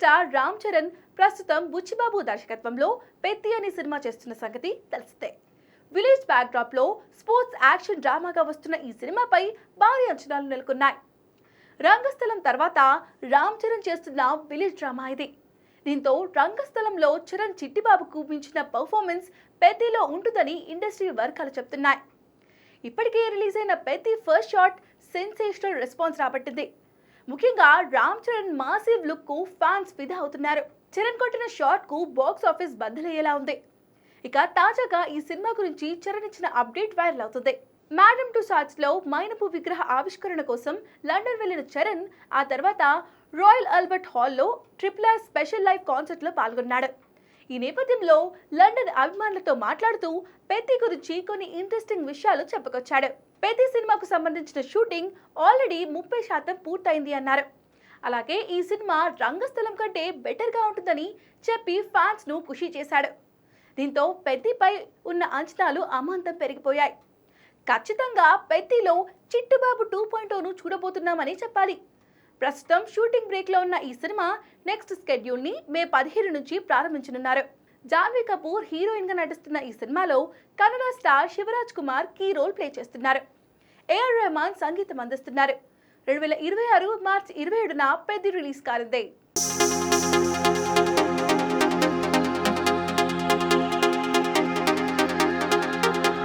Star Ram Charan ప్రస్తుతం బుచ్చిబాబు దర్శకత్వంలో పెద్ది అనే సినిమా చేస్తున్న సంగతి తెలిసిందే. విలేజ్ బ్యాక్ డ్రాప్ లో స్పోర్ట్స్ యాక్షన్ డ్రామాగా వస్తున్న ఈ సినిమాపై భారీ అంచనాలు నెలకొన్నాయి. రంగస్థలం తర్వాత రామ్ చరణ్ చేస్తున్న విలేజ్ డ్రామా ఇది. దీంతో రంగస్థలంలో చరణ్ చిట్టిబాబుకు మించిన పర్ఫార్మెన్స్ పెద్దిలో ఉంటుందని ఇండస్ట్రీ వర్గాలు చెప్తున్నాయి. ఇప్పటికే రిలీజ్ అయిన Peddi first shot sensational response రాబట్టింది. ముఖ్యంగా రామ్ చరణ్ మాసివ్ లుక్ కు ఫ్యాన్స్ ఫిదా అవుతున్నారు. చరణ్ కొట్టిన షాట్ కు బాక్స్ ఆఫీస్ బద్దలయ్యేలా ఉంది. ఇక తాజాగా ఈ సినిమా గురించి చరణ్ ఇచ్చిన అప్డేట్ వైరల్ అవుతుంది. మేడమ్ టుసాడ్స్ లో మైనపు విగ్రహ ఆవిష్కరణ కోసం లండన్ వెళ్లిన చరణ్ ఆ తర్వాత రాయల్ ఆల్బర్ట్ హాల్లో RRR స్పెషల్ లైవ్ కాన్సర్ట్ లో పాల్గొన్నాడు. ఈ నేపథ్యంలో లండన్ అభిమానులతో మాట్లాడుతూ పెద్ది గురించి కొన్ని ఇంట్రెస్టింగ్ విషయాలు చెప్పుకొచ్చాడు. పెద్ది సినిమాకు సంబంధించిన షూటింగ్ ఆల్రెడీ 30% పూర్తయింది అన్నారు. అలాగే ఈ సినిమా రంగస్థలం కంటే బెటర్ గా ఉంటుందని చెప్పి ఫ్యాన్స్ ను ఖుషి చేశాడు. దీంతో పెద్దిపై ఉన్న అంచనాలు అమాంతం పెరిగిపోయాయి. ఖచ్చితంగా పెద్దిలో చిట్టుబాబు 2.0ను చూడబోతున్నామని చెప్పాలి. ప్రస్తుతం షూటింగ్ బ్రేక్ లో ఉన్న ఈ సినిమా నెక్స్ట్ స్కెడ్యూల్ ని మే 15 నుంచి ప్రారంభించనున్నారు. జాన్వీ కపూర్ హీరోయిన్ గా నటిస్తున్న ఈ సినిమాలో Kannada star Shivaraj Kumar key role play చేస్తున్నారు. AR రెహమాన్ సంగీతం అందిస్తున్నారు. 2026 మార్చి 27న పెద్ది రిలీజ్ కానుంది.